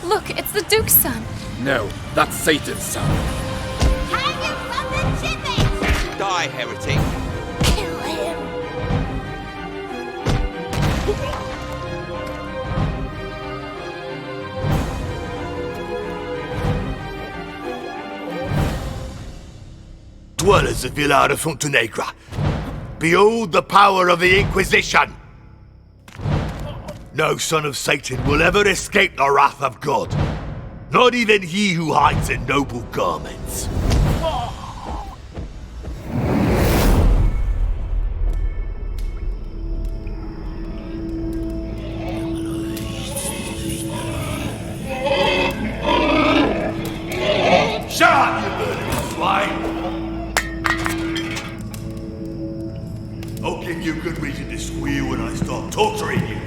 Look, it's the Duke's son. No, that's Satan's son. Hang him from the gibbet! Die, heretic. Kill him! Dwellers of Villa de Fontenegra, behold the power of the Inquisition! No son of Satan will ever escape the wrath of God, not even he who hides in noble garments. Shut up, you murdering swine! I'll give you good reason to squeal when I start torturing you.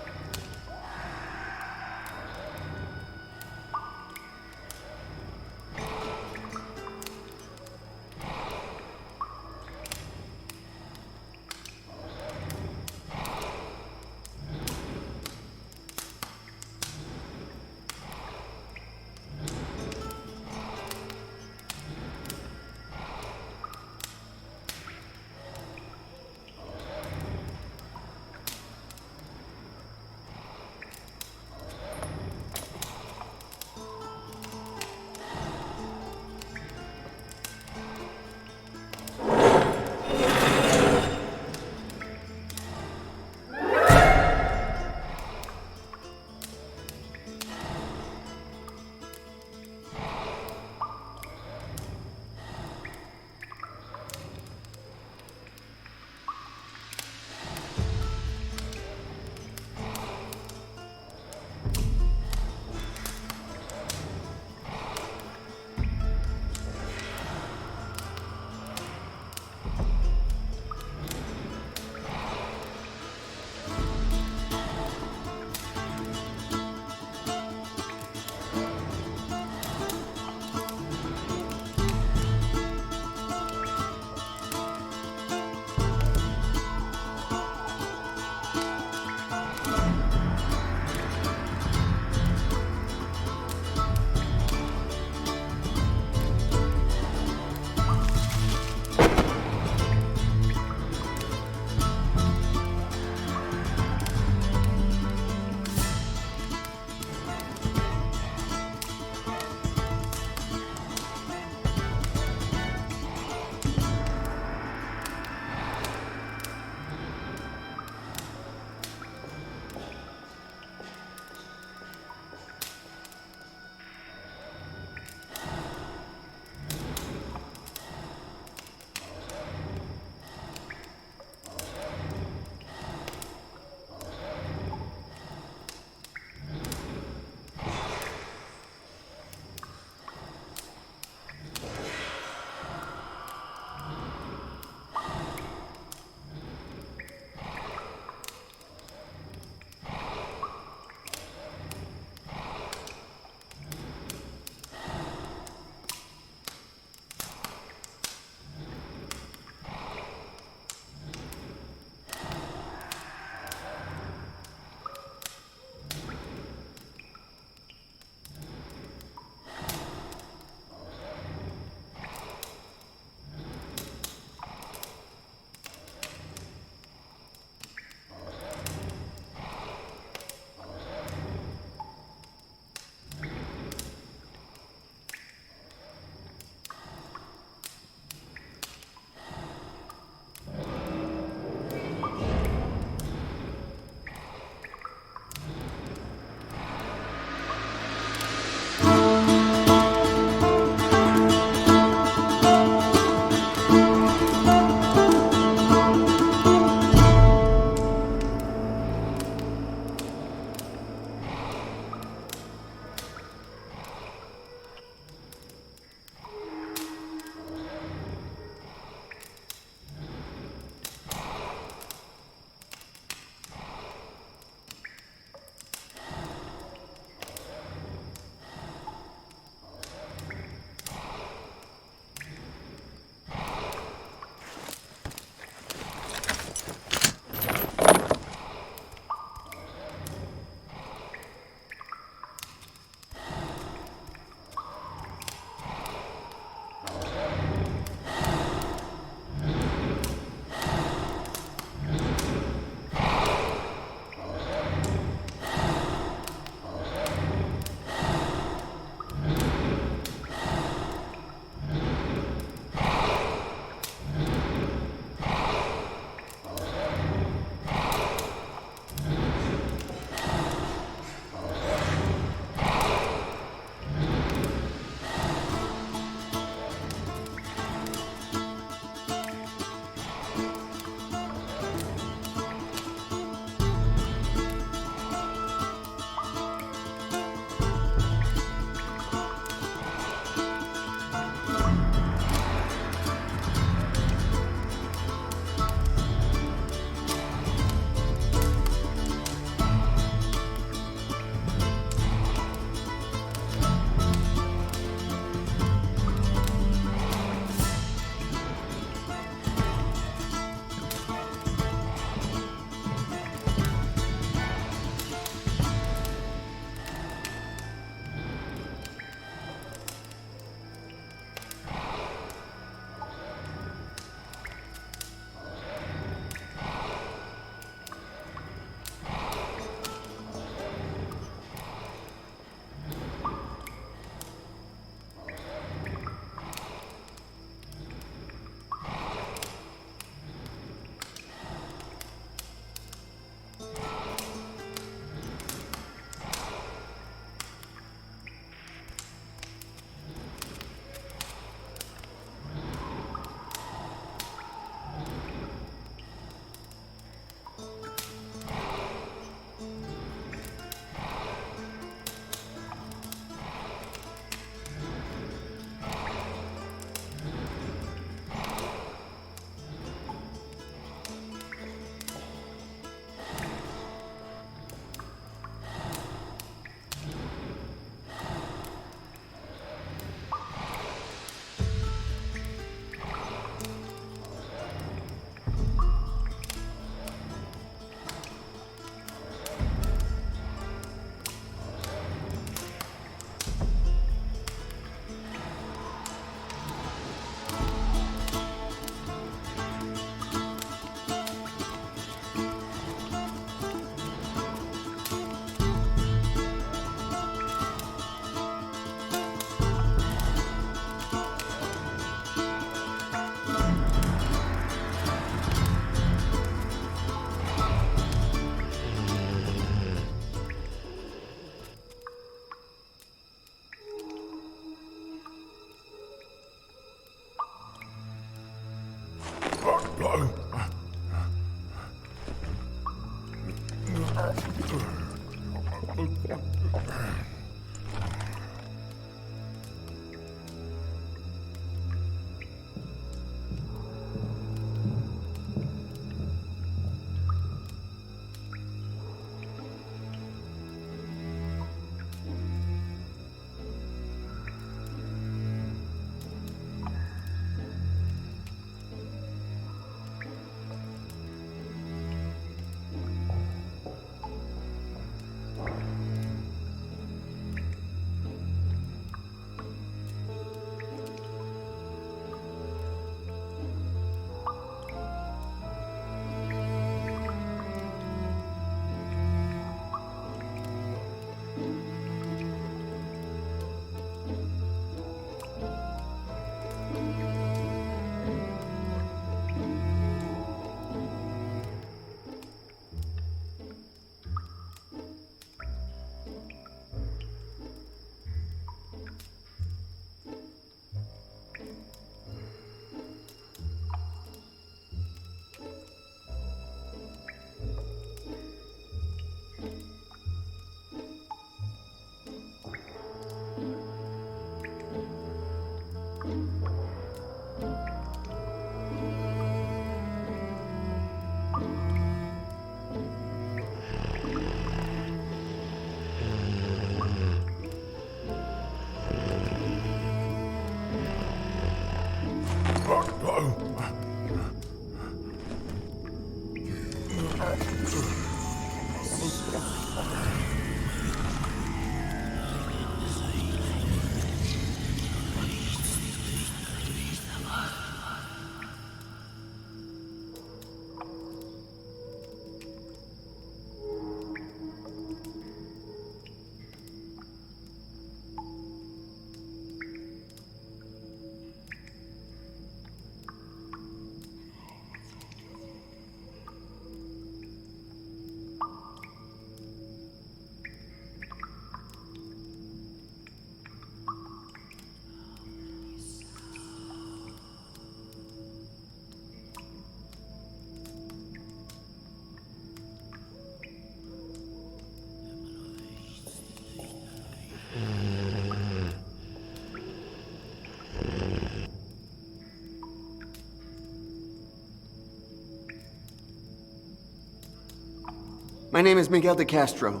My name is Miguel de Castro,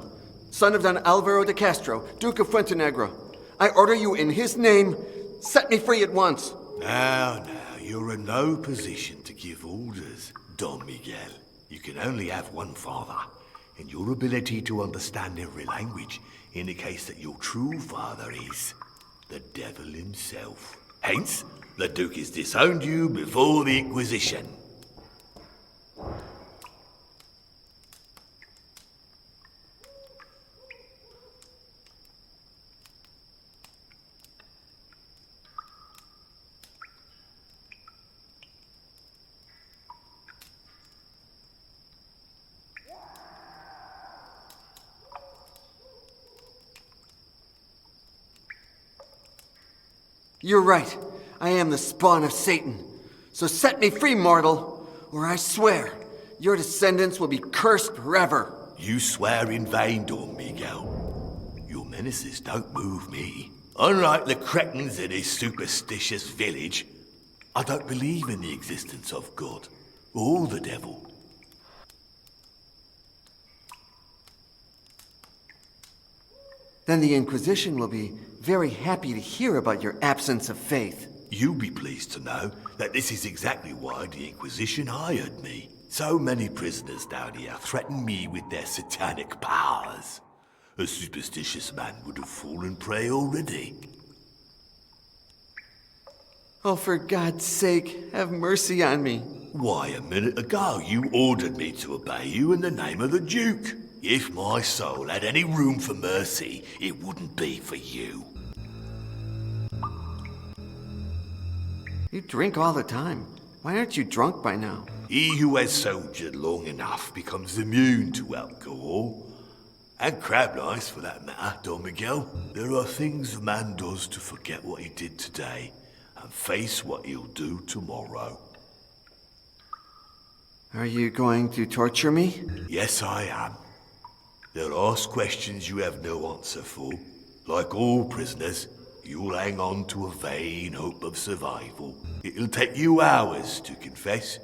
son of Don Alvaro de Castro, Duke of Fuentenegra. I order you in his name, set me free at once. Now, you're in no position to give orders, Don Miguel. You can only have one father, and your ability to understand every language indicates that your true father is the devil himself. Hence, the Duke has disowned you before the Inquisition. You're right. I am the spawn of Satan. So set me free, mortal, or I swear your descendants will be cursed forever. You swear in vain, Don Miguel. Your menaces don't move me. Unlike the cretins in this superstitious village, I don't believe in the existence of God or the devil. Then the Inquisition will be very happy to hear about your absence of faith. You'll be pleased to know that this is exactly why the Inquisition hired me. So many prisoners down here threaten me with their satanic powers. A superstitious man would have fallen prey already. Oh, for God's sake, have mercy on me. Why, a minute ago you ordered me to obey you in the name of the Duke. If my soul had any room for mercy, it wouldn't be for you. You drink all the time. Why aren't you drunk by now? He who has soldiered long enough becomes immune to alcohol. And crab lice, for that matter, Don Miguel. There are things a man does to forget what he did today and face what he'll do tomorrow. Are you going to torture me? Yes, I am. They'll ask questions you have no answer for. Like all prisoners, you'll hang on to a vain hope of survival. It'll take you hours to confess.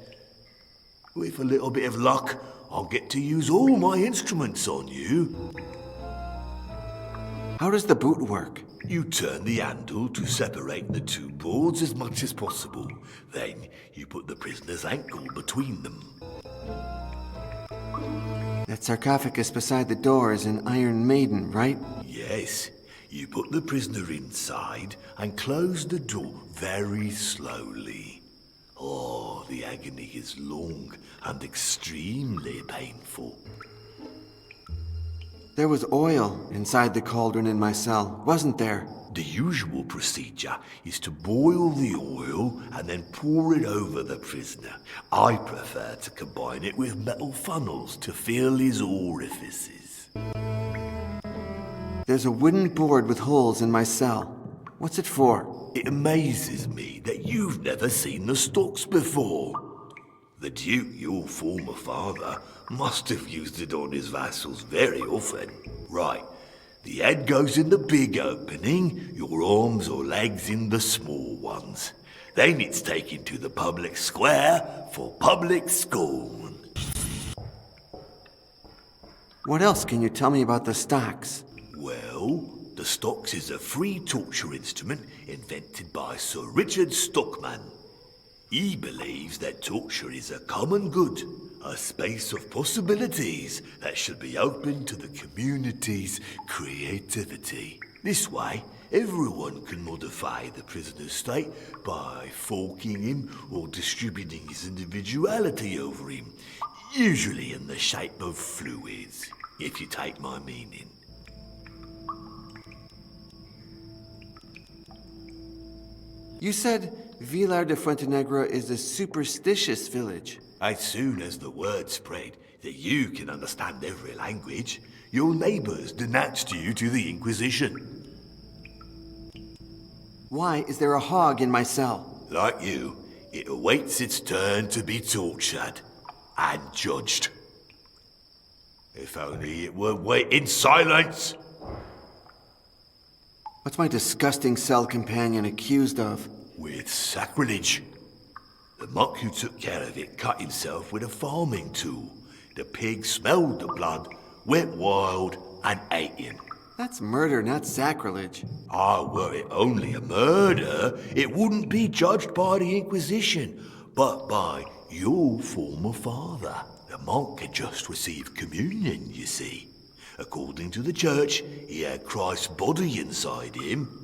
With a little bit of luck, I'll get to use all my instruments on you. How does the boot work? You turn the handle to separate the two boards as much as possible. Then you put the prisoner's ankle between them. That sarcophagus beside the door is an Iron Maiden, right? Yes. You put the prisoner inside and close the door very slowly. Oh, the agony is long and extremely painful. There was oil inside the cauldron in my cell, wasn't there? The usual procedure is to boil the oil and then pour it over the prisoner. I prefer to combine it with metal funnels to fill his orifices. There's a wooden board with holes in my cell. What's it for? It amazes me that you've never seen the stocks before. The Duke, your former father, must have used it on his vassals very often. Right, the head goes in the big opening, your arms or legs in the small ones. Then it's taken to the public square for public scorn. What else can you tell me about the stocks? Well, the stocks is a free torture instrument invented by Sir Richard Stockman. He believes that torture is a common good, a space of possibilities that should be open to the community's creativity. This way, everyone can modify the prisoner's state by forking him or distributing his individuality over him, usually in the shape of fluids, if you take my meaning. You said Vilar de Fuentenegra is a superstitious village. As soon as the word spread that you can understand every language, your neighbors denounced you to the Inquisition. Why is there a hog in my cell? Like you, it awaits its turn to be tortured and judged. If only it would wait in silence. What's my disgusting cell companion accused of? With sacrilege. The monk who took care of it cut himself with a farming tool. The pig smelled the blood, went wild, and ate him. That's murder, not sacrilege. Were it only a murder, it wouldn't be judged by the Inquisition, but by your former father. The monk had just received communion, you see. According to the church, he had Christ's body inside him.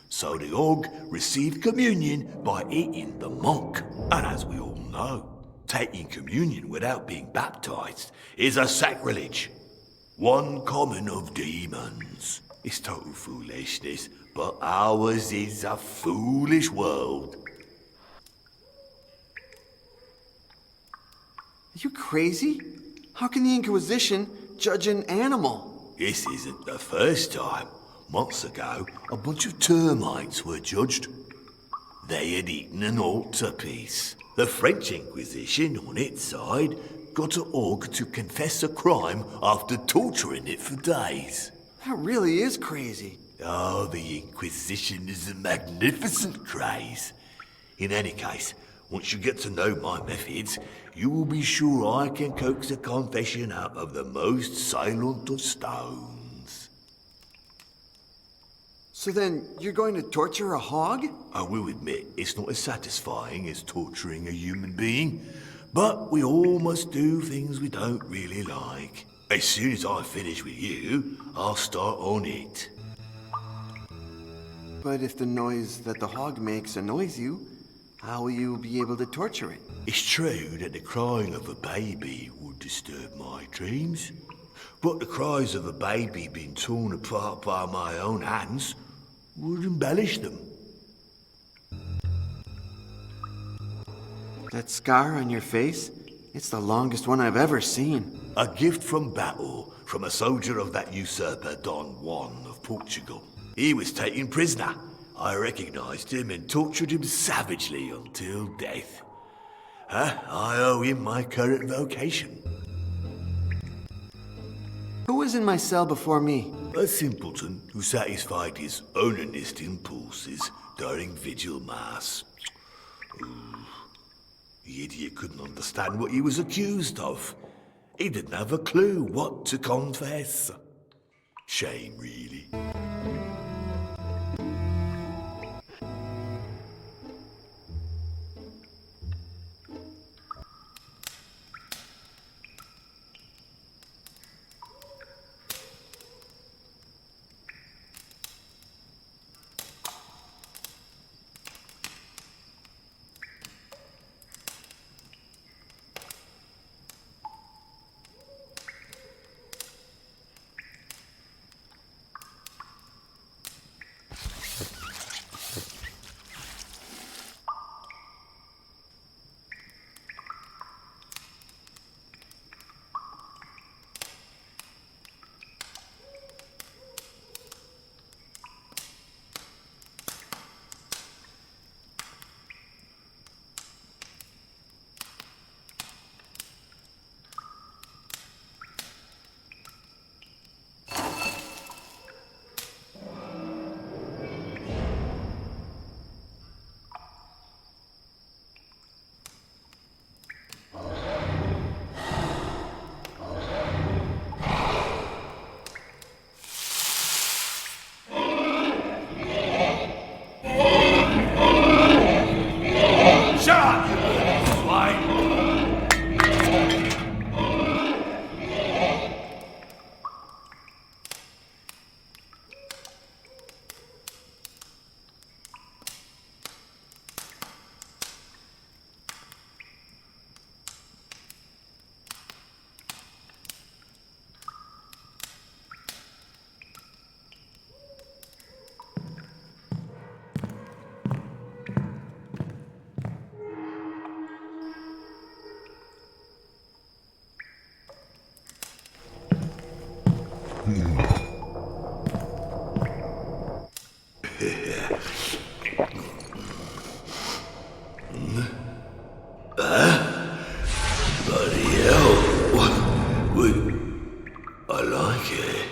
So the hog received communion by eating the monk. And as we all know, taking communion without being baptized is a sacrilege. One common of demons. It's total foolishness, but ours is a foolish world. Are you crazy? How can the Inquisition judge an animal? This isn't the first time. Months ago, a bunch of termites were judged. They had eaten an altarpiece. The French Inquisition, on its side, got a hog to confess a crime after torturing it for days. That really is crazy. Oh, the Inquisition is a magnificent craze. In any case, once you get to know my methods, you will be sure I can coax a confession out of the most silent of stones. So then, you're going to torture a hog? I will admit, it's not as satisfying as torturing a human being, but we all must do things we don't really like. As soon as I finish with you, I'll start on it. But if the noise that the hog makes annoys you, how will you be able to torture it? It's true that the crying of a baby would disturb my dreams, but the cries of a baby being torn apart by my own hands would embellish them. That scar on your face? It's the longest one I've ever seen. A gift from battle from a soldier of that usurper Don Juan of Portugal. He was taken prisoner. I recognized him and tortured him savagely until death. I owe him my current vocation. Who was in my cell before me? A simpleton who satisfied his onanist impulses during vigil mass. Ooh. The idiot couldn't understand what he was accused of. He didn't have a clue what to confess. Shame, really. Bloody hell. I like it.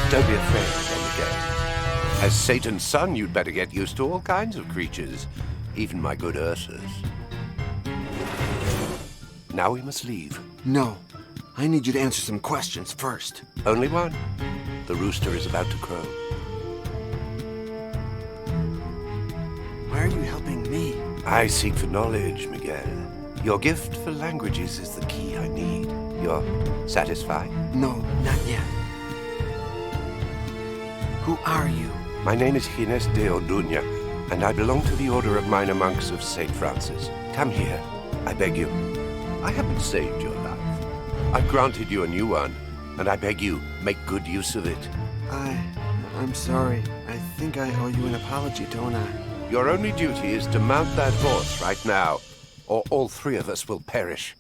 Don't be afraid, Don Miguel. As Satan's son, you'd better get used to all kinds of creatures, even my good Ursus. Now we must leave. No. I need you to answer some questions first. Only one. The rooster is about to crow. Why are you helping me? I seek for knowledge, Miguel. Your gift for languages is the key I need. You're satisfied? No, not yet. Who are you? My name is Gines de Orduña, and I belong to the Order of Minor Monks of St. Francis. Come here, I beg you. I haven't saved your life. I've granted you a new one, and I beg you, make good use of it. I'm sorry. I think I owe you an apology, don't I? Your only duty is to mount that horse right now, or all three of us will perish.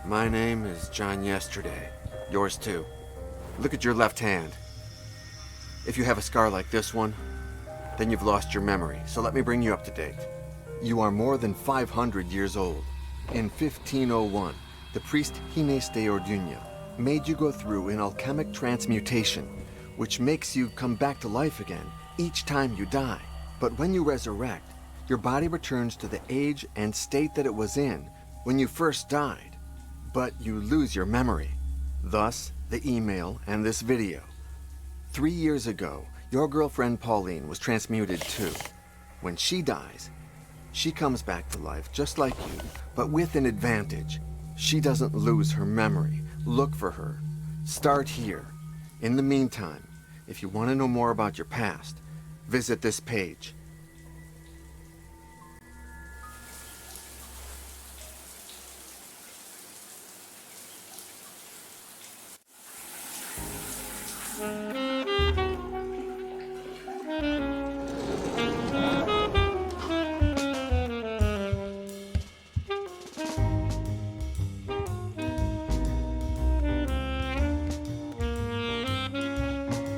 My name is John Yesterday. Yours too. Look at your left hand. If you have a scar like this one, then you've lost your memory, so let me bring you up to date. You are more than 500 years old. In 1501, the priest Gines de Orduña made you go through an alchemic transmutation, which makes you come back to life again each time you die. But when you resurrect, your body returns to the age and state that it was in when you first died. But you lose your memory. Thus, the email and this video. 3 years ago, your girlfriend Pauline was transmuted too. When she dies, she comes back to life just like you, but with an advantage. She doesn't lose her memory. Look for her. Start here. In the meantime, if you want to know more about your past, visit this page.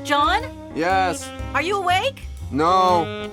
John? Yes. Are you awake? No.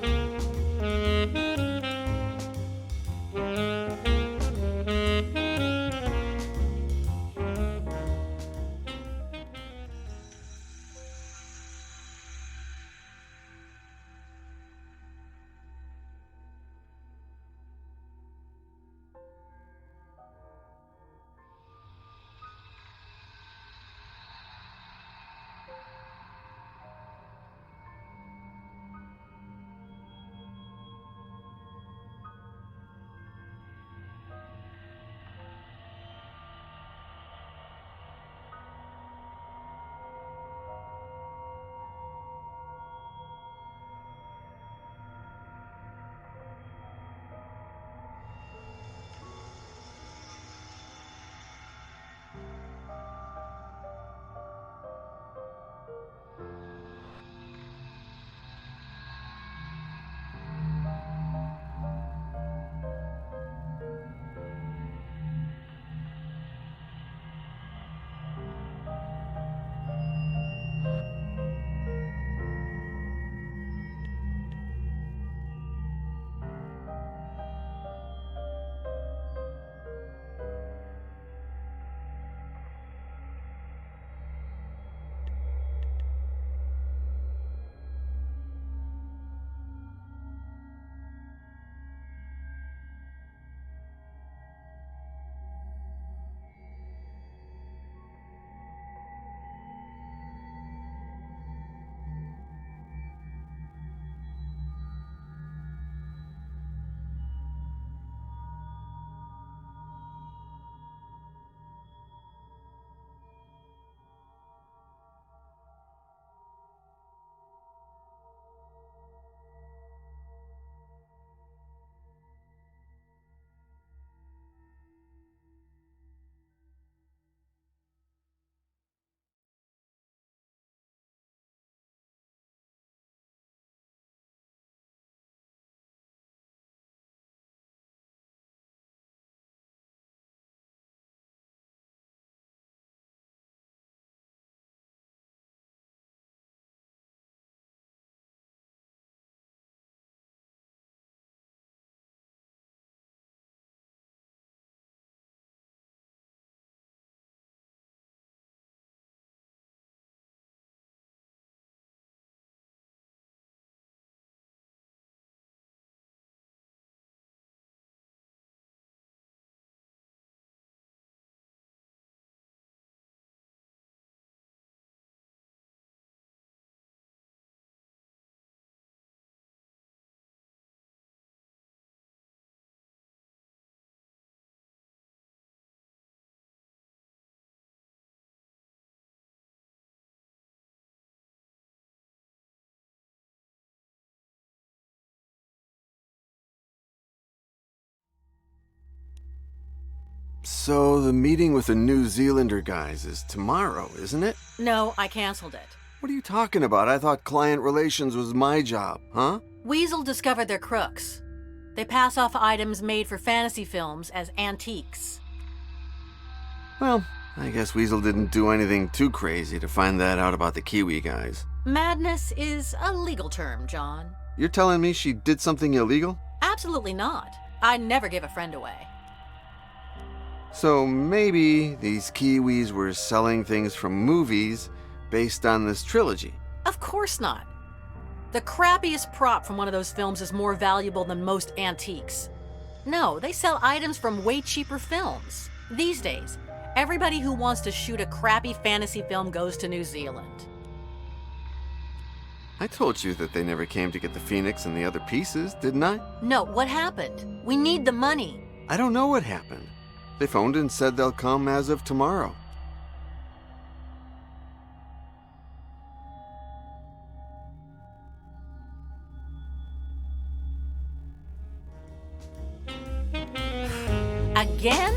So the meeting with the New Zealander guys is tomorrow, isn't it? No, I canceled it. What are you talking about? I thought client relations was my job, huh? Weasel discovered they're crooks. They pass off items made for fantasy films as antiques. Well, I guess Weasel didn't do anything too crazy to find that out about the Kiwi guys. Madness is a legal term, John. You're telling me she did something illegal? Absolutely not. I'd never give a friend away. So maybe these Kiwis were selling things from movies based on this trilogy. Of course not. The crappiest prop from one of those films is more valuable than most antiques. No, they sell items from way cheaper films. These days, everybody who wants to shoot a crappy fantasy film goes to New Zealand. I told you that they never came to get the Phoenix and the other pieces, didn't I? No, what happened? We need the money. I don't know what happened. They phoned and said they'll come as of tomorrow. Again?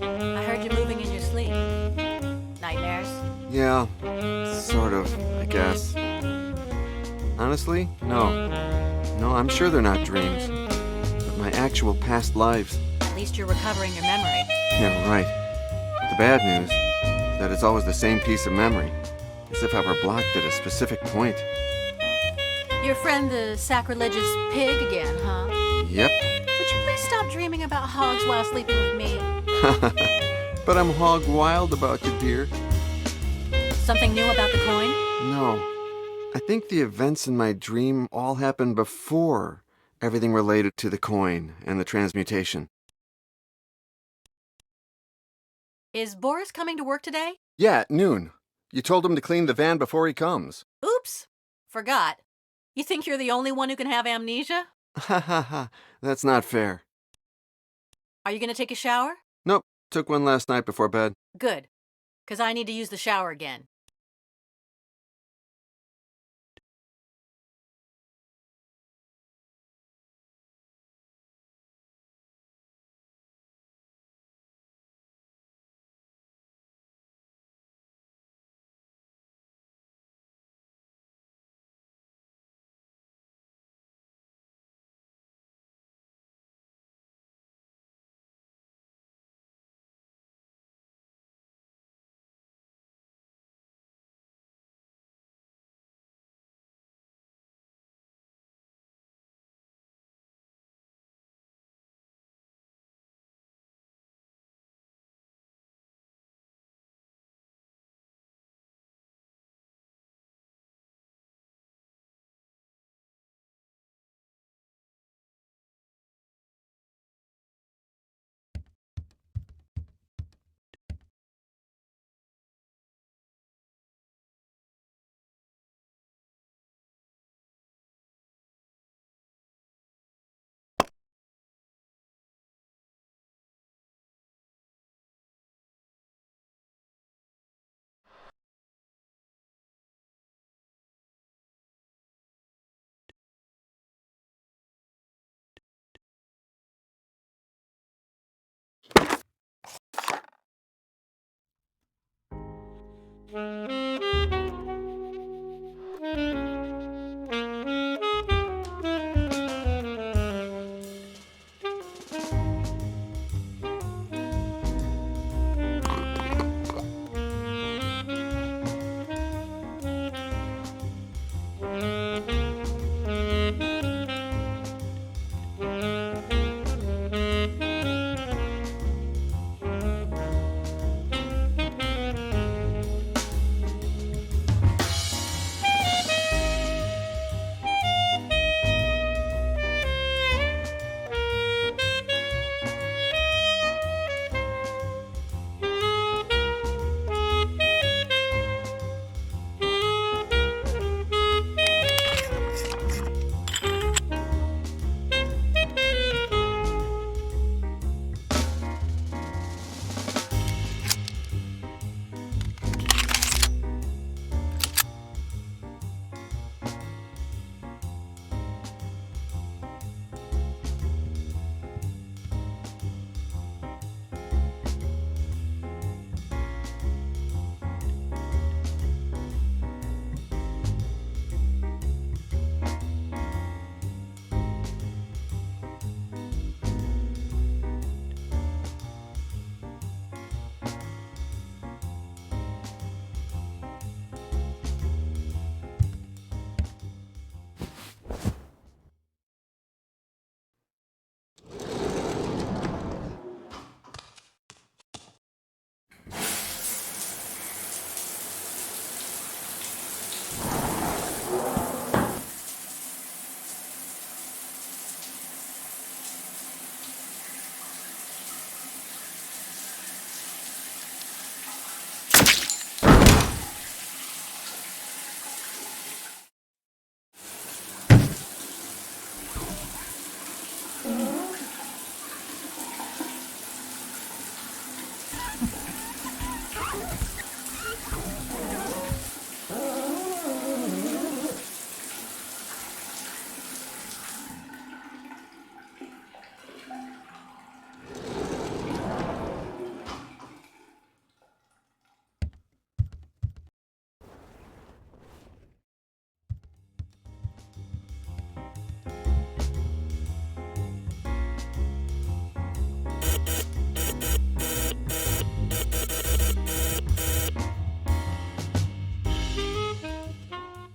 I heard you moving in your sleep. Nightmares? Yeah, sort of, I guess. Honestly, no. No, I'm sure they're not dreams. But my actual past lives. At least you're recovering your memory. Yeah, right. The bad news is that it's always the same piece of memory. As if I were blocked at a specific point. Your friend the sacrilegious pig again, huh? Yep. Would you please stop dreaming about hogs while sleeping with me? But I'm hog wild about you, dear. Something new about the coin? No. I think the events in my dream all happened before everything related to the coin and the transmutation. Is Boris coming to work today? Yeah, at noon. You told him to clean the van before he comes. Oops. Forgot. You think you're the only one who can have amnesia? Ha ha ha. That's not fair. Are you going to take a shower? Nope. Took one last night before bed. Good. 'Cause I need to use the shower again.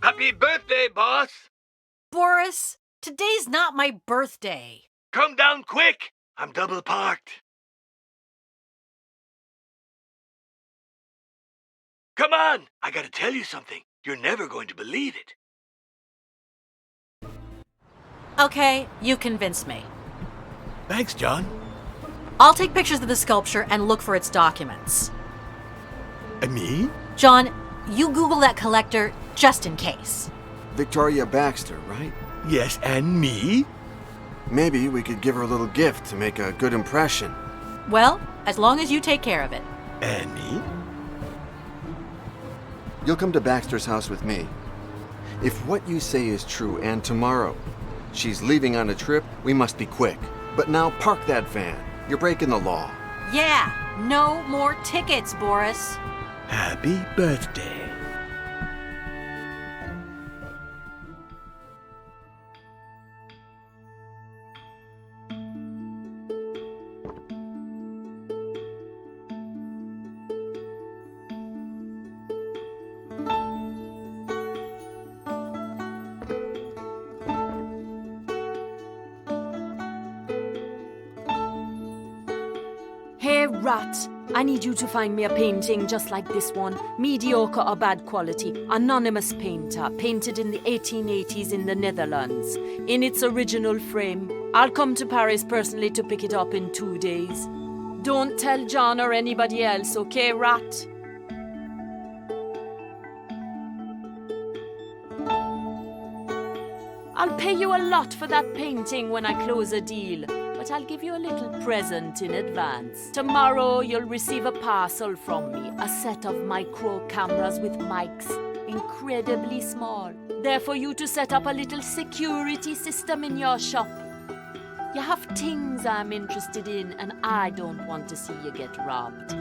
Happy birthday, boss! Boris, today's not my birthday. Come down quick! I'm double parked. Come on! I gotta tell you something. You're never going to believe it. Okay, you convinced me. Thanks, John. I'll take pictures of the sculpture and look for its documents. And me? John, you Google that collector just in case. Victoria Baxter, right? Yes, and me? Maybe we could give her a little gift to make a good impression. Well, as long as you take care of it. And me? You'll come to Baxter's house with me. If what you say is true and tomorrow she's leaving on a trip, we must be quick. But now park that van. You're breaking the law. Yeah, no more tickets, Boris. Happy birthday. Hey, rat! I need you to find me a painting just like this one. Mediocre or bad quality. Anonymous painter. Painted in the 1880s in the Netherlands. In its original frame. I'll come to Paris personally to pick it up in 2 days. Don't tell John or anybody else, okay, rat? I'll pay you a lot for that painting when I close a deal. But I'll give you a little present in advance. Tomorrow you'll receive a parcel from me, a set of micro cameras with mics, incredibly small. They're for you to set up a little security system in your shop. You have things I'm interested in and I don't want to see you get robbed.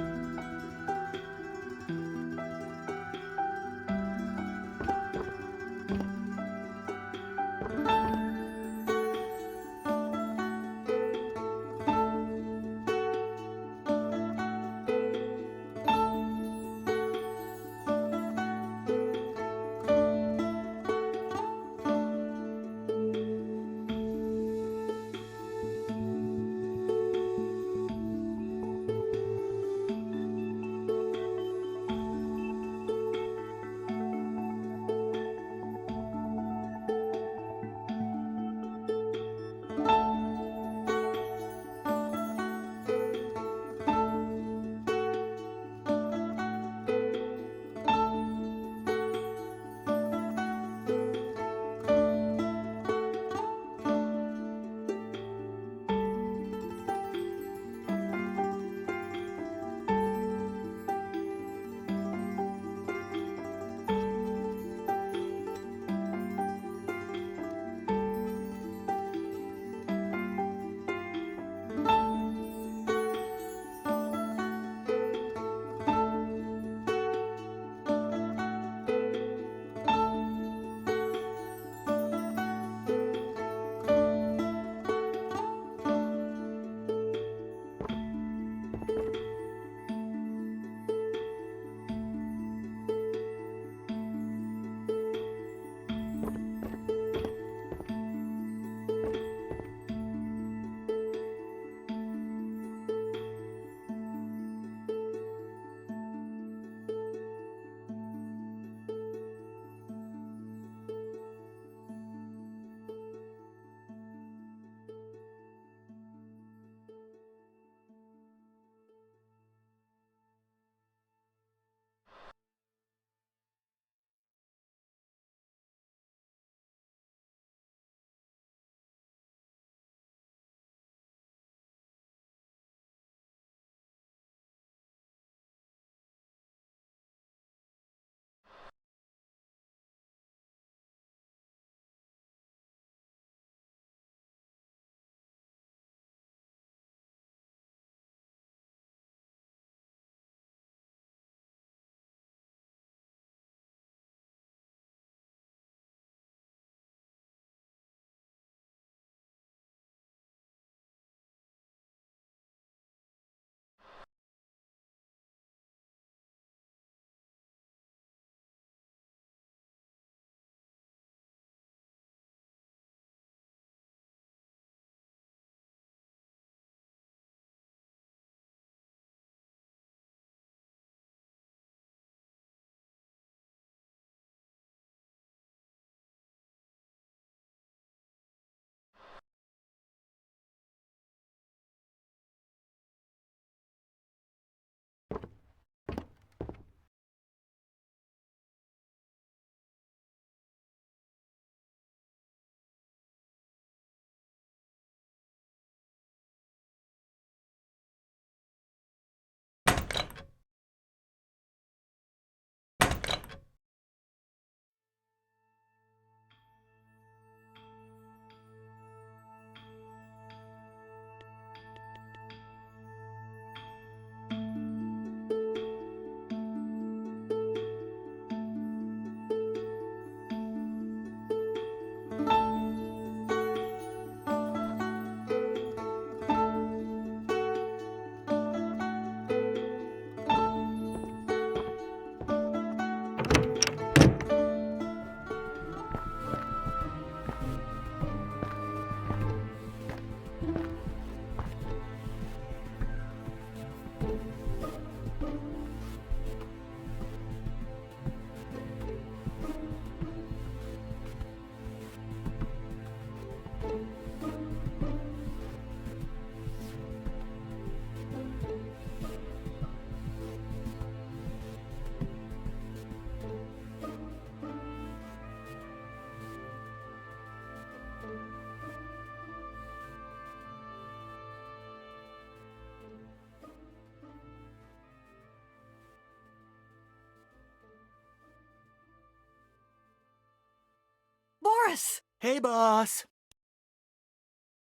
Boris! Hey, boss.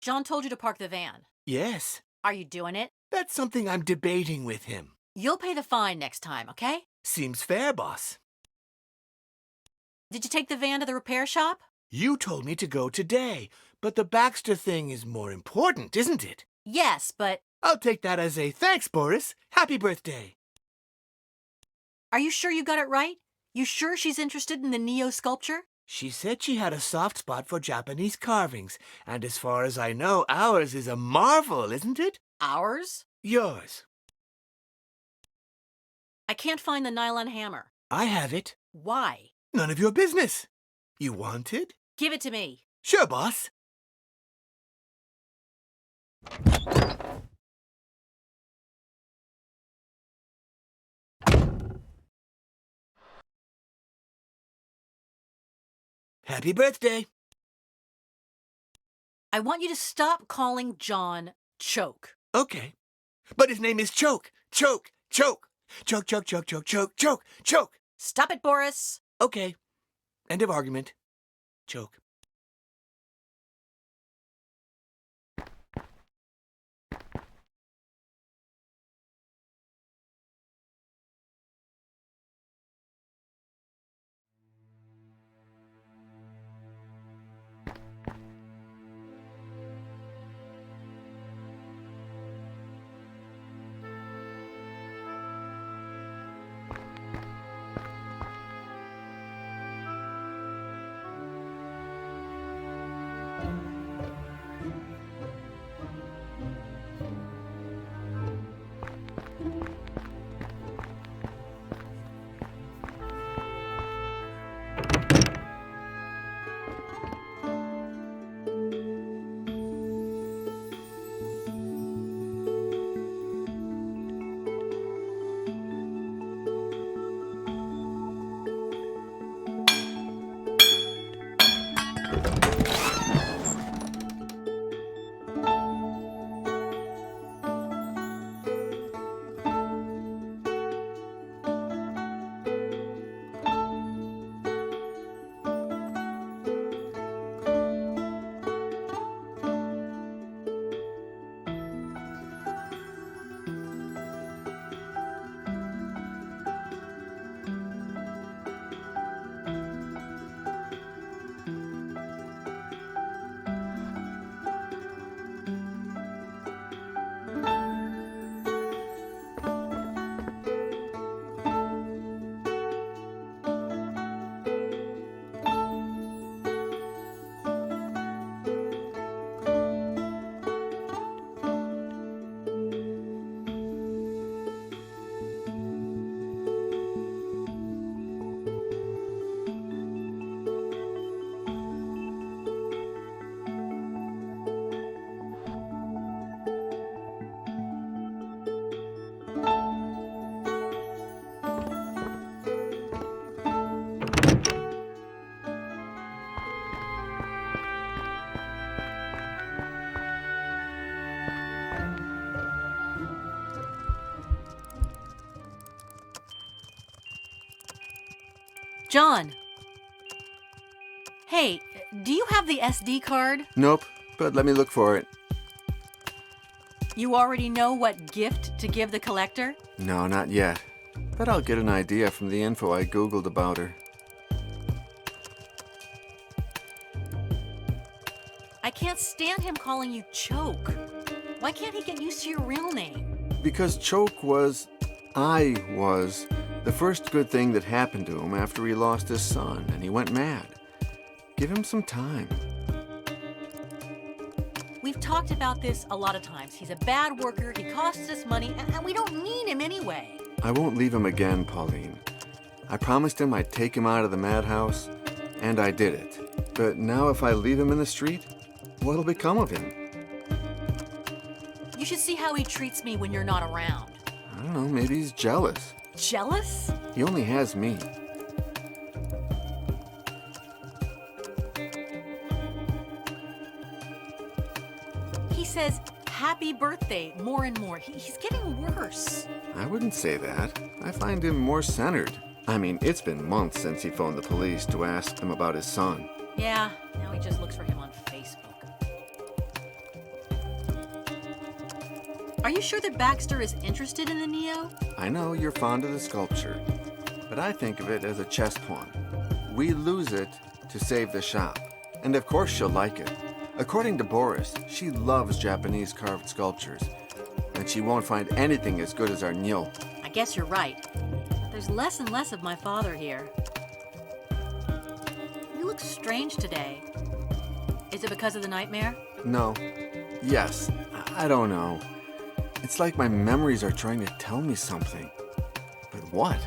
John told you to park the van. Yes, Are you doing it? that's something I'm debating with him. You'll pay the fine next time, okay? Seems fair, boss. Did you take the van to the repair shop? You told me to go today, but the Baxter thing is more important, isn't it? Yes, but I'll take that as a thanks, Boris. Happy birthday. are you sure you got it right? You sure she's interested in the Neo sculpture? She said she had a soft spot for Japanese carvings, and as far as I know, ours is a marvel, isn't it? Ours? Yours. I can't find the nylon hammer. I have it. Why? None of your business. You want it? Give it to me. Sure, boss. Happy birthday. I want you to stop calling John Choke. Okay. But his name is Choke. Choke. Choke. Choke, choke, choke, choke, choke, choke, choke. Stop it, Boris. Okay. End of argument. Choke. John. Hey, do you have the SD card? Nope, but let me look for it. You already know what gift to give the collector? No, not yet. But I'll get an idea from the info I Googled about her. I can't stand him calling you Choke. Why can't he get used to your real name? Because Choke was, the first good thing that happened to him after he lost his son and he went mad. Give him some time. We've talked about this a lot of times. He's a bad worker, he costs us money, and we don't need him anyway. I won't leave him again, Pauline. I promised him I'd take him out of the madhouse, and I did it. But now if I leave him in the street, what'll become of him? You should see how he treats me when you're not around. I don't know, maybe he's jealous. Jealous? He only has me. He says, happy birthday, more and more. He's getting worse. I wouldn't say that. I find him more centered. I mean, it's been months since he phoned the police to ask them about his son. Yeah, now he just looks for him on Facebook. Are you sure that Baxter is interested in the Neo? I know you're fond of the sculpture, but I think of it as a chess pawn. We lose it to save the shop. And of course she'll like it. According to Boris, she loves Japanese carved sculptures. And she won't find anything as good as our Nil. I guess you're right. But there's less and less of my father here. You look strange today. Is it because of the nightmare? No. Yes. I don't know. It's like my memories are trying to tell me something. But what?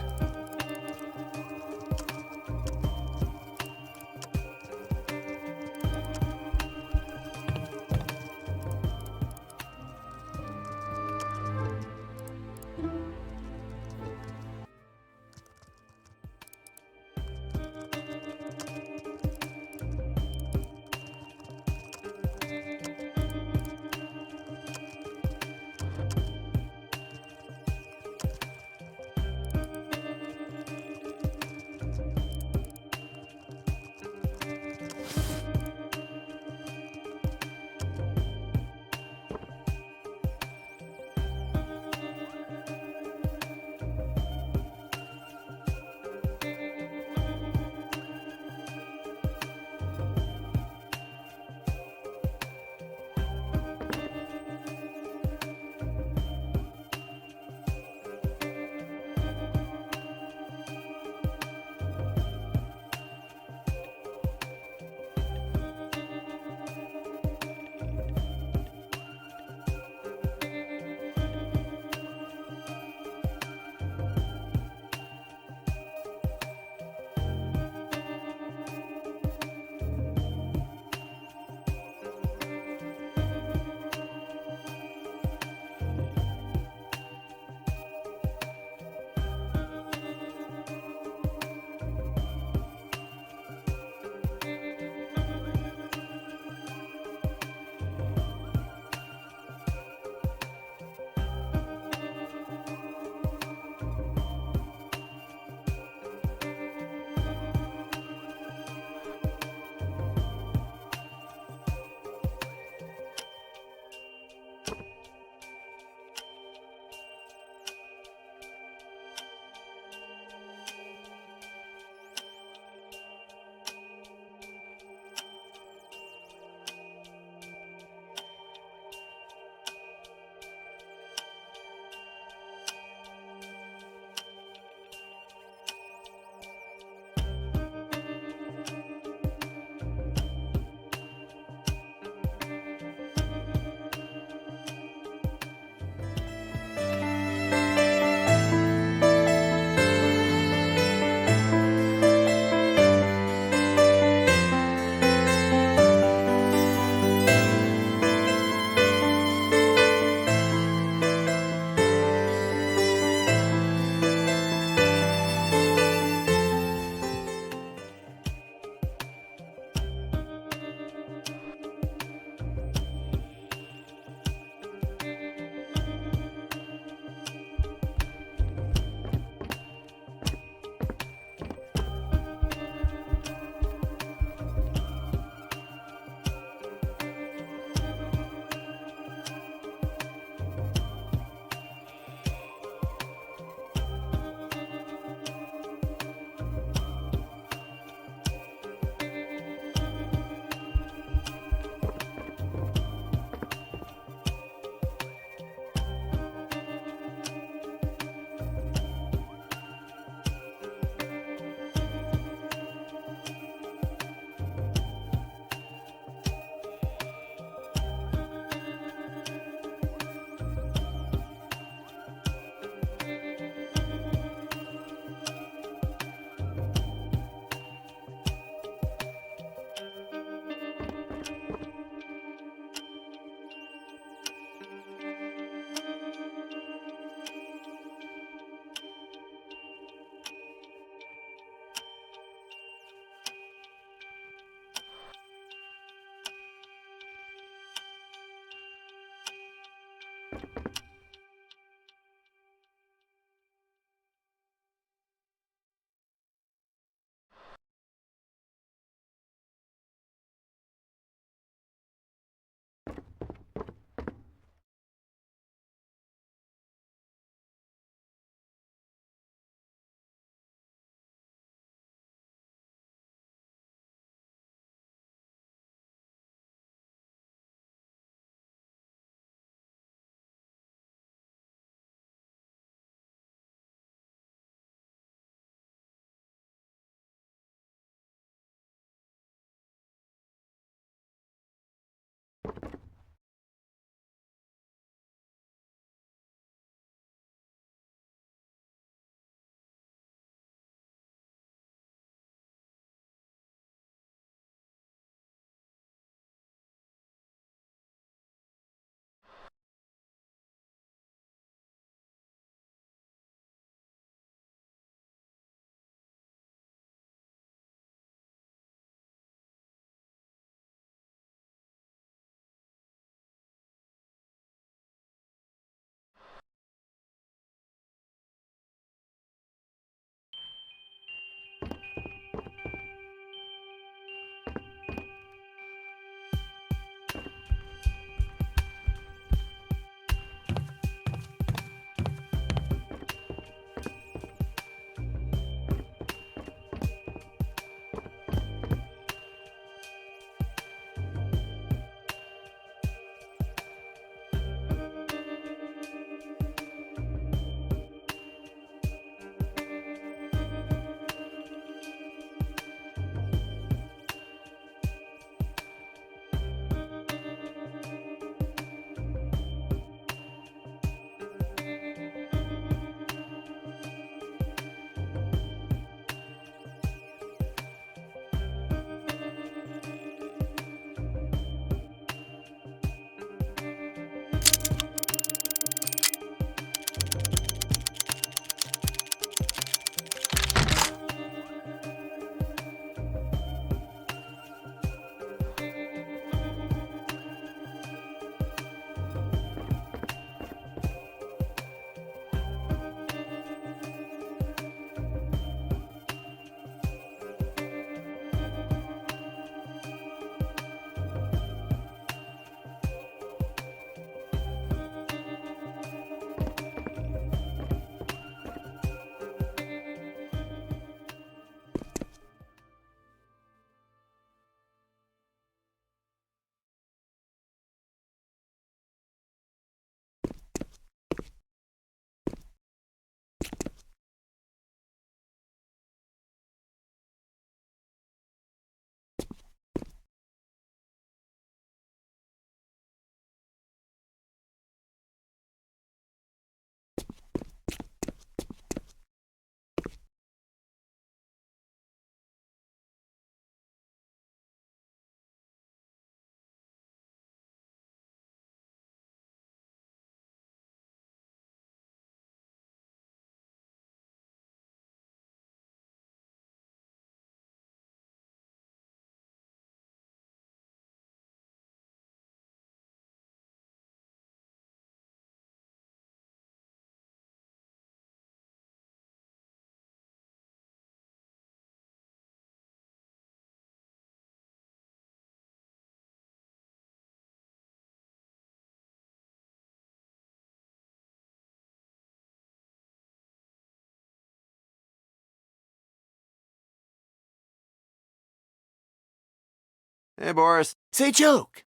Hey, Boris, Say, joke.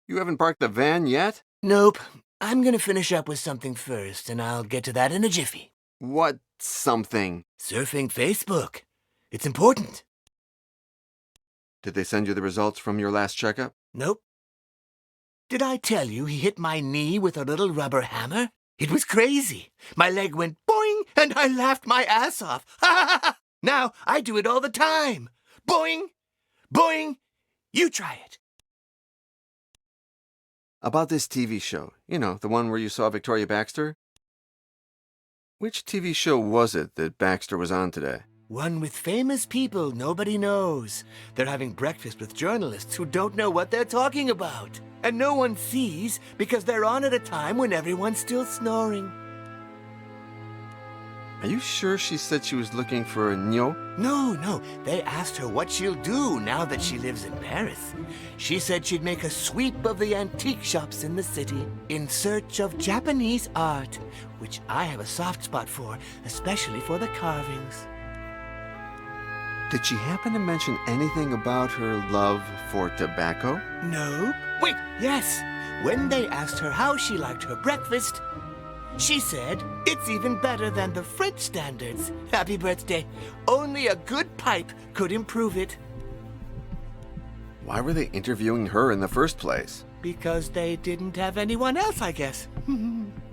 you haven't parked the van yet? Nope. I'm gonna finish up with something first, and I'll get to that in a jiffy. What something? Surfing Facebook. It's important. Did they send you the results from your last checkup? Nope. Did I tell you he hit my knee with a little rubber hammer? It was crazy. My leg went boing, and I laughed my ass off. Ha ha ha! Now I do it all the time. Boing, boing. You try it. About this TV show, you know, the one where you saw Victoria Baxter? Which TV show was it that Baxter was on today? One with famous people nobody knows. They're having breakfast with journalists who don't know what they're talking about. And no one sees because they're on at a time when everyone's still snoring. Are you sure she said she was looking for a Nyo? No. They asked her what she'll do now that she lives in Paris. She said she'd make a sweep of the antique shops in the city in search of Japanese art, which I have a soft spot for, especially for the carvings. Did she happen to mention anything about her love for tobacco? No. Wait, yes. When they asked her how she liked her breakfast, she said, it's even better than the French standards. Happy birthday. Only a good pipe could improve it. Why were they interviewing her in the first place? Because they didn't have anyone else, I guess.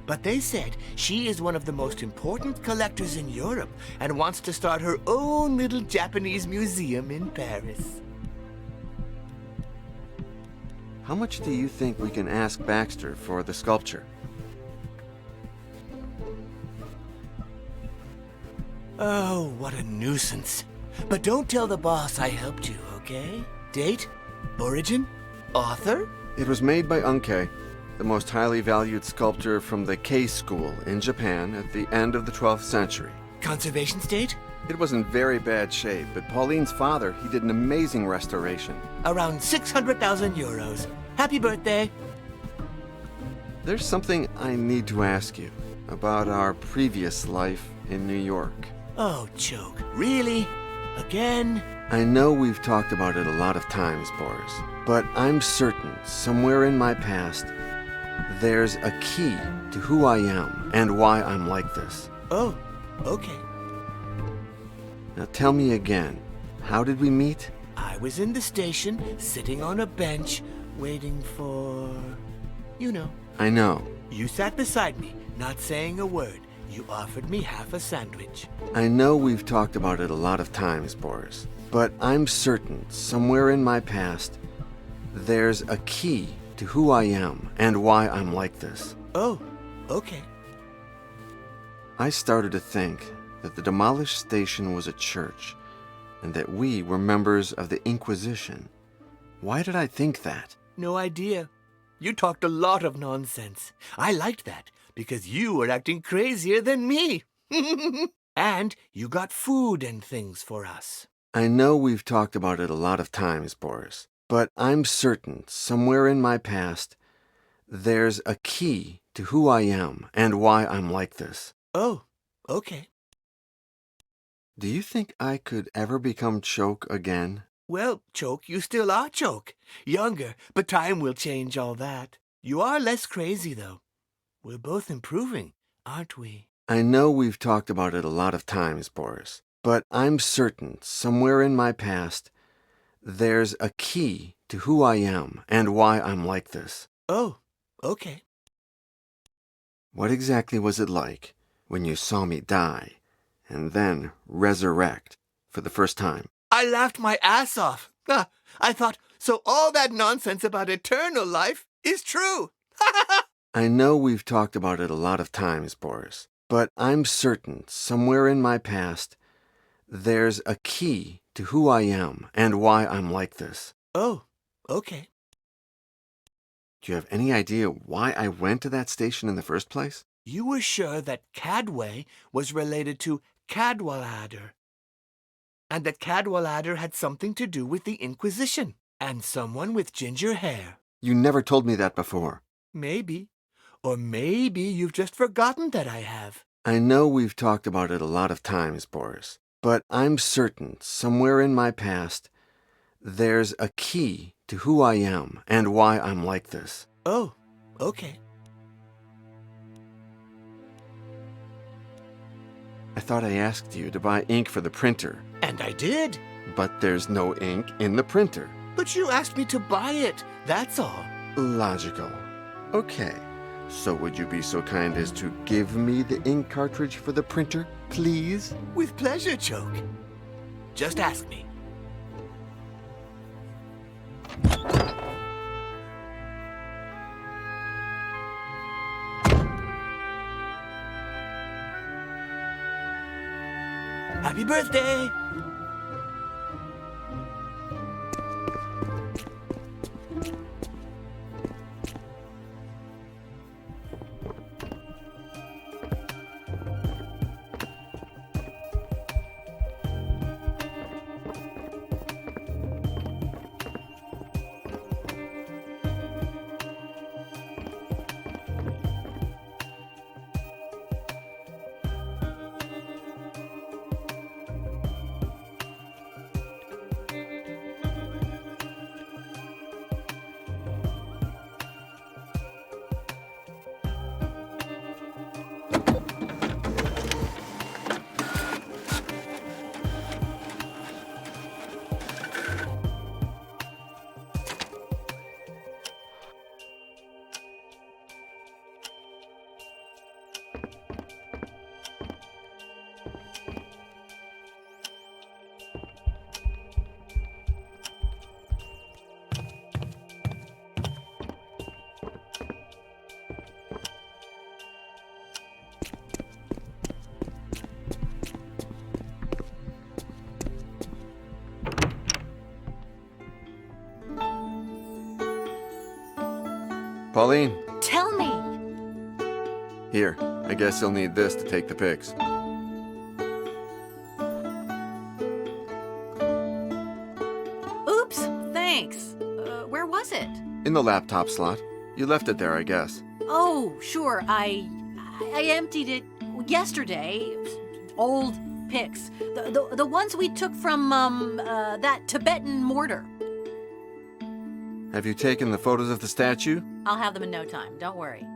But they said she is one of the most important collectors in Europe and wants to start her own little Japanese museum in Paris. How much do you think we can ask Baxter for the sculpture? Oh, what a nuisance. But don't tell the boss I helped you, okay? Date? Origin? Author? It was made by Unkei, the most highly valued sculptor from the Kei school in Japan at the end of the 12th century. Conservation state? It was in very bad shape, but Pauline's father, he did an amazing restoration. Around 600,000 euros. Happy birthday. There's something I need to ask you about our previous life in New York. Oh, Choke. Really? Again? I know we've talked about it a lot of times, Boris, but I'm certain somewhere in my past there's a key to who I am and why I'm like this. Oh, okay. Now tell me again, how did we meet? I was in the station, sitting on a bench, waiting for... you know. I know. You sat beside me, not saying a word. You offered me half a sandwich. I know we've talked about it a lot of times, Boris, but I'm certain somewhere in my past there's a key to who I am and why I'm like this. Oh, okay. I started to think that the demolished station was a church and that we were members of the Inquisition. Why did I think that? No idea. You talked a lot of nonsense. I liked that because you were acting crazier than me. And you got food and things for us. I know we've talked about it a lot of times, Boris, but I'm certain somewhere in my past there's a key to who I am and why I'm like this. Oh, okay. Do you think I could ever become Choke again? Well, Choke, you still are Choke. Younger, but time will change all that. You are less crazy, though. We're both improving, aren't we? I know we've talked about it a lot of times, Boris, but I'm certain somewhere in my past there's a key to who I am and why I'm like this. Oh, okay. What exactly was it like when you saw me die and then resurrect for the first time? I laughed my ass off. I thought, so all that nonsense about eternal life is true. I know we've talked about it a lot of times, Boris, but I'm certain somewhere in my past there's a key to who I am and why I'm like this. Oh, okay. Do you have any idea why I went to that station in the first place? You were sure that Cadway was related to Cadwallader, and that Cadwallader had something to do with the Inquisition, and someone with ginger hair. You never told me that before. Maybe. Or maybe you've just forgotten that I have. I know we've talked about it a lot of times, Boris, but I'm certain somewhere in my past there's a key to who I am and why I'm like this. Oh, okay. I thought I asked you to buy ink for the printer, And I did. but there's no ink in the printer. But you asked me to buy it, that's all. Logical. Okay, so would you be so kind as to give me the ink cartridge for the printer, please? With pleasure, Choke. Just ask me. Happy birthday! Pauline, Tell me. here. I guess you'll need this to take the pics. Oops, thanks. Where was it? In the laptop slot. You left it there, I guess. Oh, sure. I emptied it yesterday. Old pics. The ones we took from, that Tibetan mortar. Have you taken the photos of the statue? I'll have them in no time. Don't worry.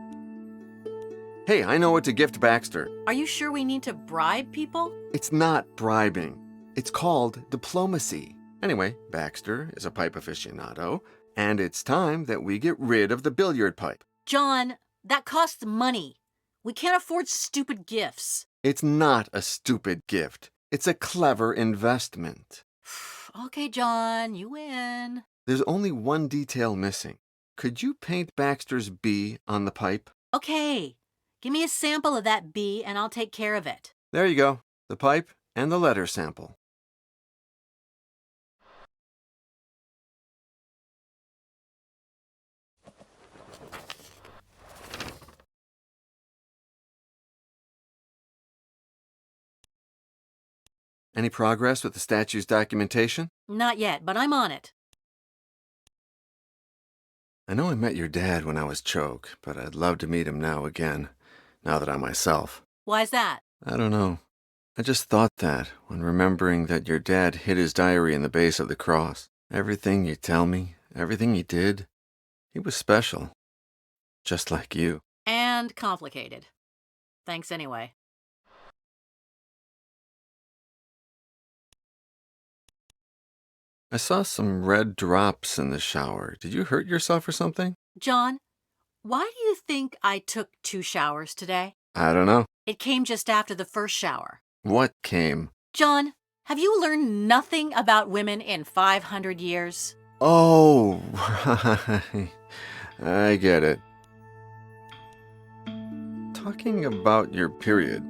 Hey, I know what to gift Baxter. Are you sure we need to bribe people? It's not bribing. It's called diplomacy. Anyway, Baxter is a pipe aficionado, and it's time that we get rid of the billiard pipe. John, that costs money. We can't afford stupid gifts. It's not a stupid gift. It's a clever investment. Okay, John, you win. There's only one detail missing. Could you paint Baxter's B on the pipe? Okay, give me a sample of that bee and I'll take care of it. There you go. The pipe and the letter sample. Any progress with the statue's documentation? Not yet, but I'm on it. I know I met your dad when I was Choke, but I'd love to meet him now again, now that I'm myself. Why's that? I don't know. I just thought that when remembering that your dad hid his diary in the base of the cross. Everything you tell me, everything he did, he was special. Just like you. And complicated. Thanks anyway. I saw some red drops in the shower. Did you hurt yourself or something? John, why do you think I took 2 showers today? I don't know. It came just after the first shower. What came? John, have you learned nothing about women in 500 years? Oh, right. I get it. Talking about your period.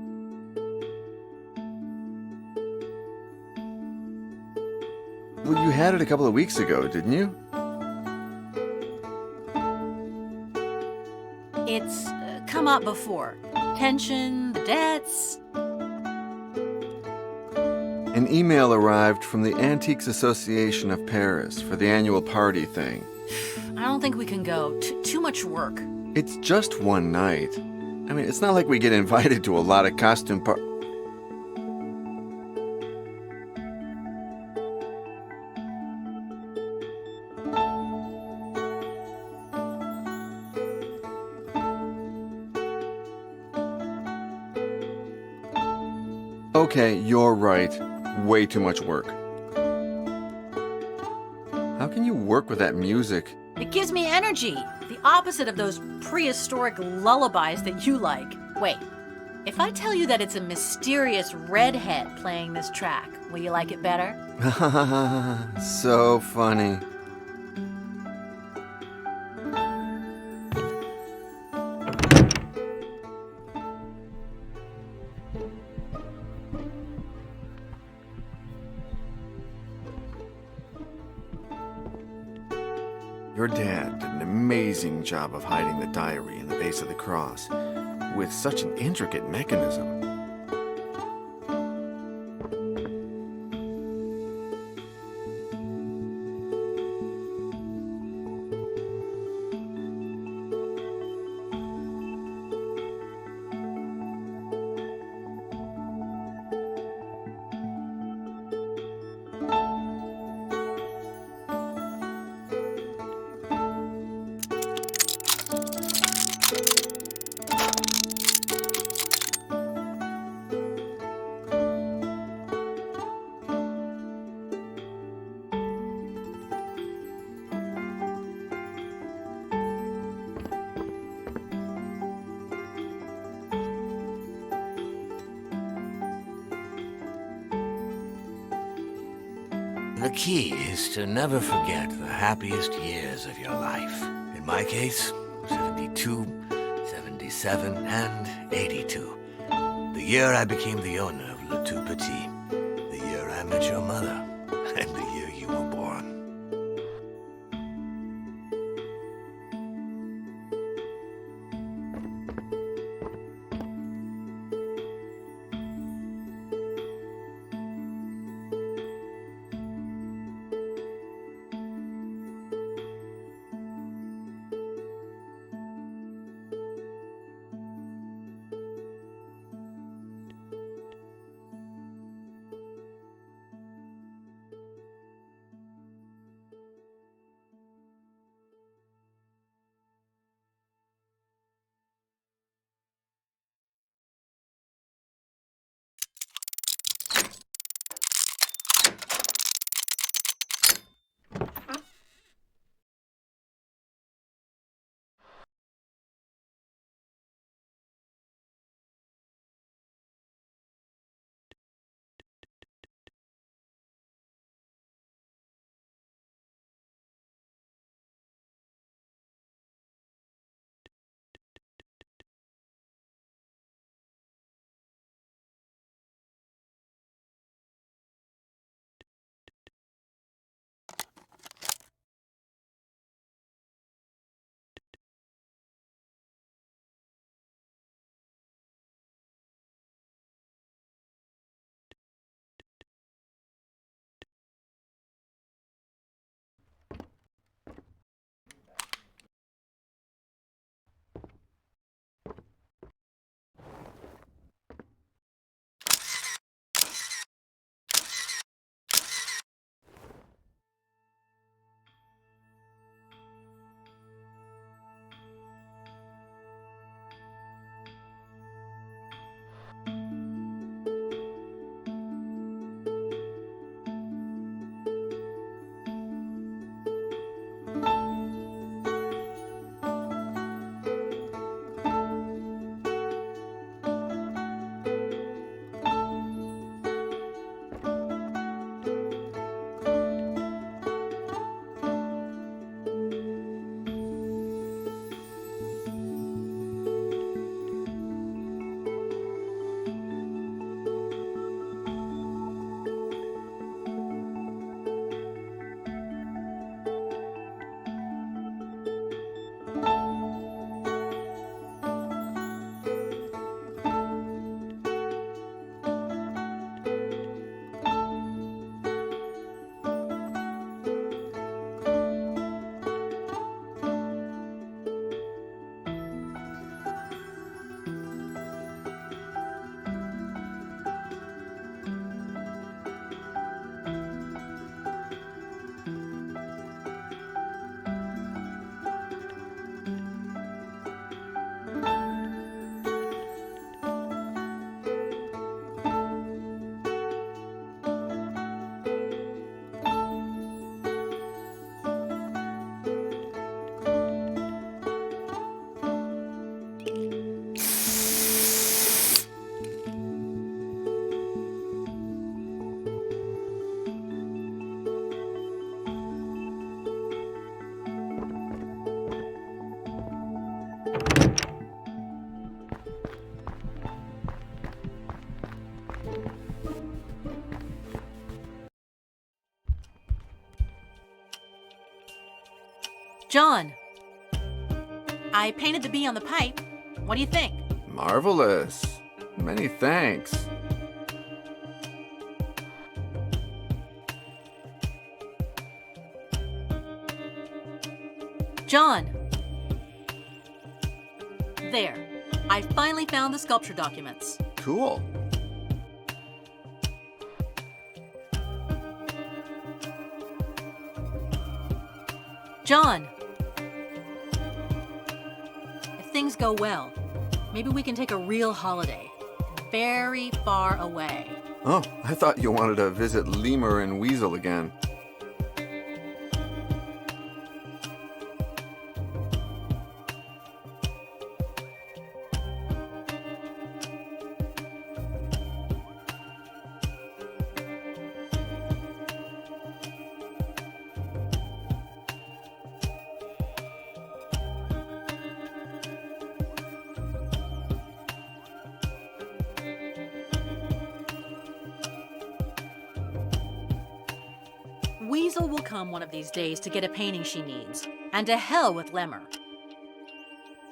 Well, you had it a couple of weeks ago, didn't you? It's come up before. Pension, the debts. An email arrived from the Antiques Association of Paris for the annual party thing. I don't think we can go. Too much work. It's just one night. I mean, it's not like we get invited to a lot of costume par- Okay, you're right. Way too much work. How can you work with that music? It gives me energy. The opposite of those prehistoric lullabies that you like. Wait, if I tell you that it's a mysterious redhead playing this track, will you like it better? So funny. Your dad did an amazing job of hiding the diary in the base of the cross, with such an intricate mechanism. The key is to never forget the happiest years of your life. In my case, 72, 77, and 82. The year I became the owner of Le Tout Petit. The year I met your mother. And the year you were born. John, I painted the bee on the pipe. What do you think? Marvelous. Many thanks. John. There. I finally found the sculpture documents. Cool. John. If things go well, maybe we can take a real holiday. Very far away. Oh, I thought you wanted to visit Lemur and Weasel again. Weasel will come one of these days to get a painting she needs. And to hell with Lemur.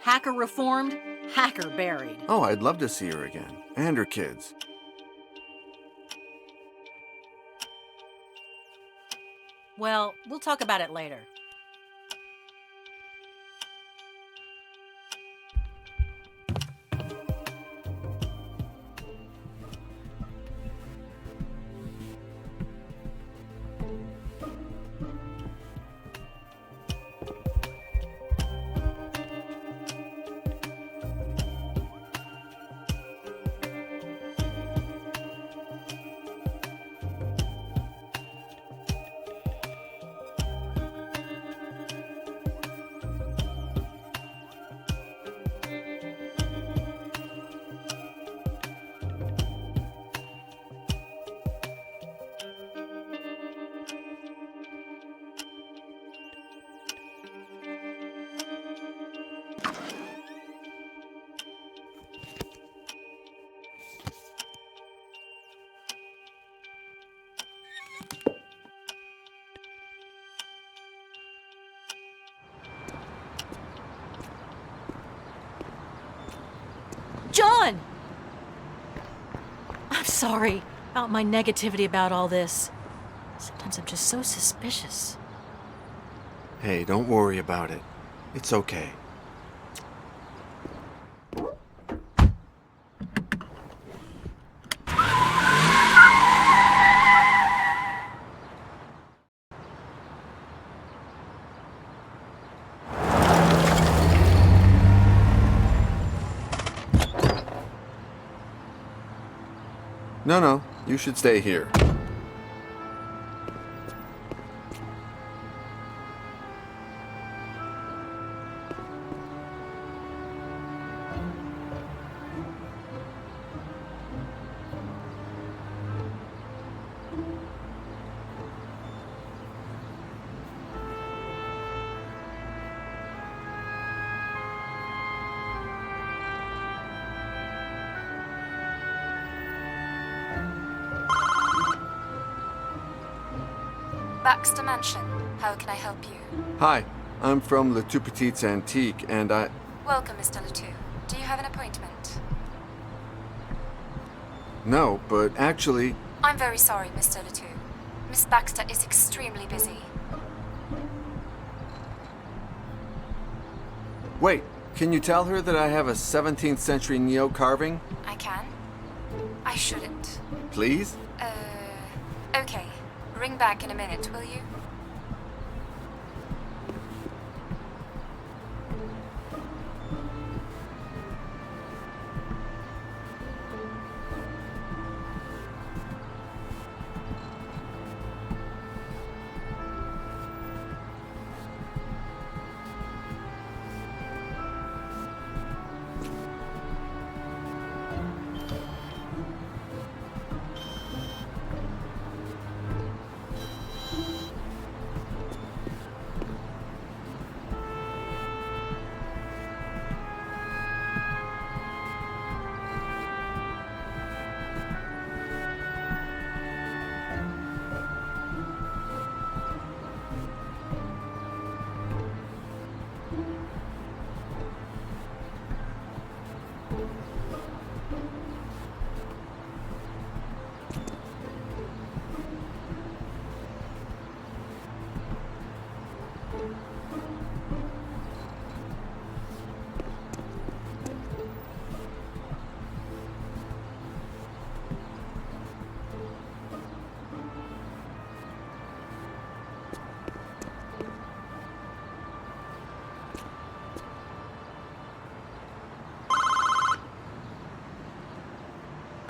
Hacker reformed, hacker buried. Oh, I'd love to see her again. And her kids. Well, we'll talk about it later. John! I'm sorry about my negativity about all this. Sometimes I'm just so suspicious. Hey, don't worry about it. It's okay. No, you should stay here. Baxter Mansion. How can I help you? Hi, I'm from Le Tout Petit's Antique, and I... Welcome, Mr. Letou. Do you have an appointment? No, but actually... I'm very sorry, Mr. Letou. Miss Baxter is extremely busy. Wait, can you tell her that I have a 17th century Neo carving? I can? I shouldn't. Please? Okay. Ring back in a minute, will you?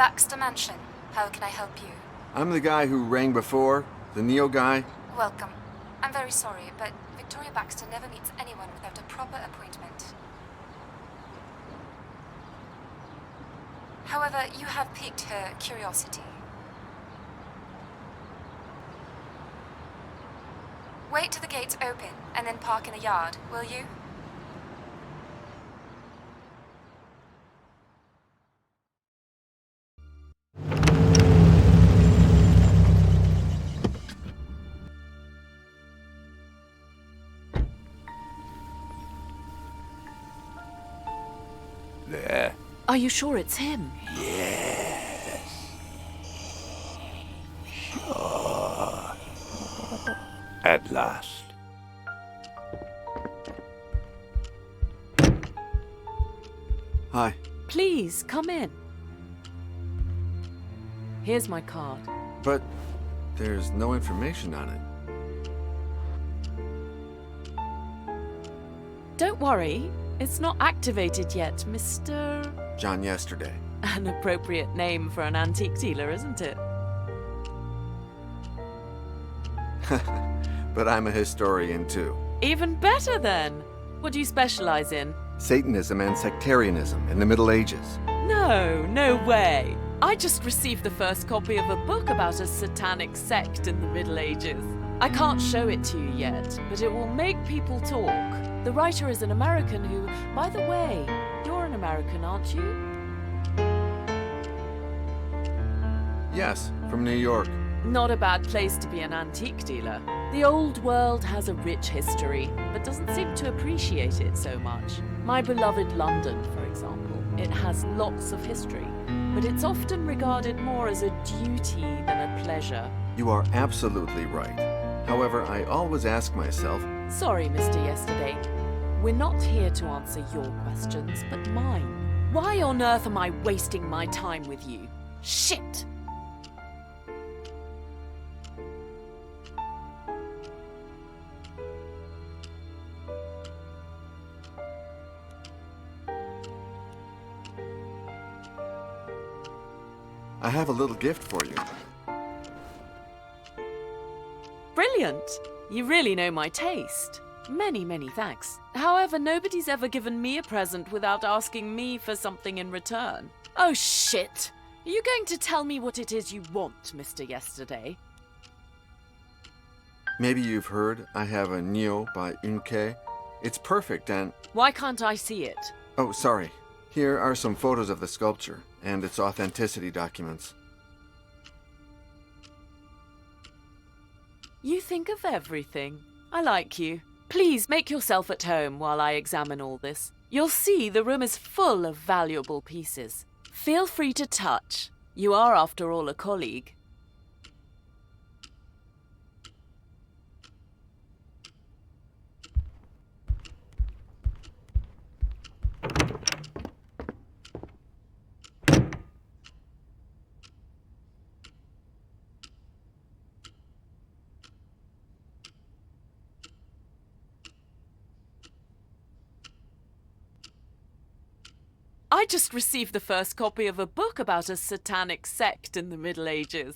Baxter Mansion. How can I help you? I'm the guy who rang before, the Neo guy. Welcome. I'm very sorry, but Victoria Baxter never meets anyone without a proper appointment. However, you have piqued her curiosity. Wait till the gates open, and then park in the yard, will you? There. Are you sure it's him? At last. Hi. Please, come in. Here's my card. But there's no information on it. Don't worry, it's not activated yet, Mr. John Yesterday. An appropriate name for an antique dealer, isn't it? But I'm a historian too. Even better then! What do you specialize in? Satanism and sectarianism in the Middle Ages. No way! I just received the first copy of a book about a satanic sect in the Middle Ages. I can't show it to you yet, but it will make people talk. The writer is an American who, by the way, you're an American, aren't you? Yes, from New York. Not a bad place to be an antique dealer. The old world has a rich history, but doesn't seem to appreciate it so much. My beloved London, for example, it has lots of history, but it's often regarded more as a duty than a pleasure. You are absolutely right. However, I always ask myself, Sorry, Mr. Yesterday. We're not here to answer your questions, but mine. Why on earth am I wasting my time with you? Shit! I have a little gift for you. Brilliant! You really know my taste. Many thanks. However, nobody's ever given me a present without asking me for something in return. Oh shit! Are you going to tell me what it is you want, Mr. Yesterday? Maybe you've heard I have a Neo by Unke. It's perfect and... Why can't I see it? Oh, sorry. Here are some photos of the sculpture and its authenticity documents. You think of everything. I like you. Please make yourself at home while I examine all this. You'll see the room is full of valuable pieces. Feel free to touch. You are, after all, a colleague. I just received the first copy of a book about a satanic sect in the Middle Ages.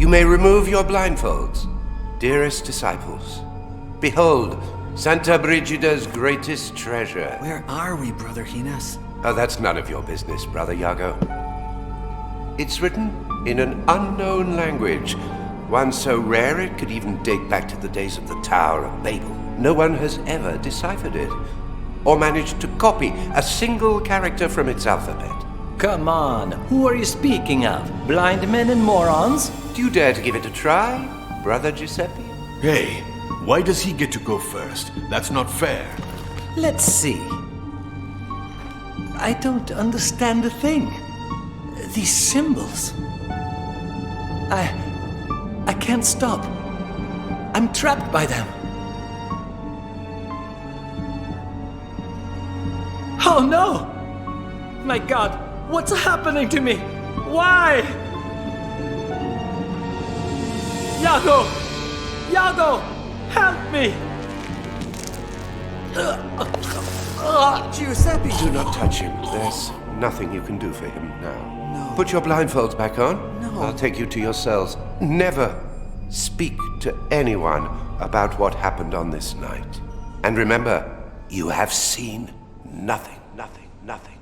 You may remove your blindfolds. Dearest disciples, behold, Santa Brigida's greatest treasure. Where are we, Brother Hines? Oh, that's none of your business, Brother Iago. It's written in an unknown language, one so rare it could even date back to the days of the Tower of Babel. No one has ever deciphered it, or managed to copy a single character from its alphabet. Come on, who are you speaking of? Blind men and morons? Do you dare to give it a try, Brother Giuseppe? Hey, why does he get to go first? That's not fair. Let's see. I don't understand a thing. These symbols. I can't stop. I'm trapped by them. Oh no! My God, what's happening to me? Why? Iago! Iago! Help me! Giuseppe! Do not touch him. There's nothing you can do for him now. No. Put your blindfolds back on. No. I'll take you to your cells. Never speak to anyone about what happened on this night. And remember, you have seen nothing, nothing, nothing.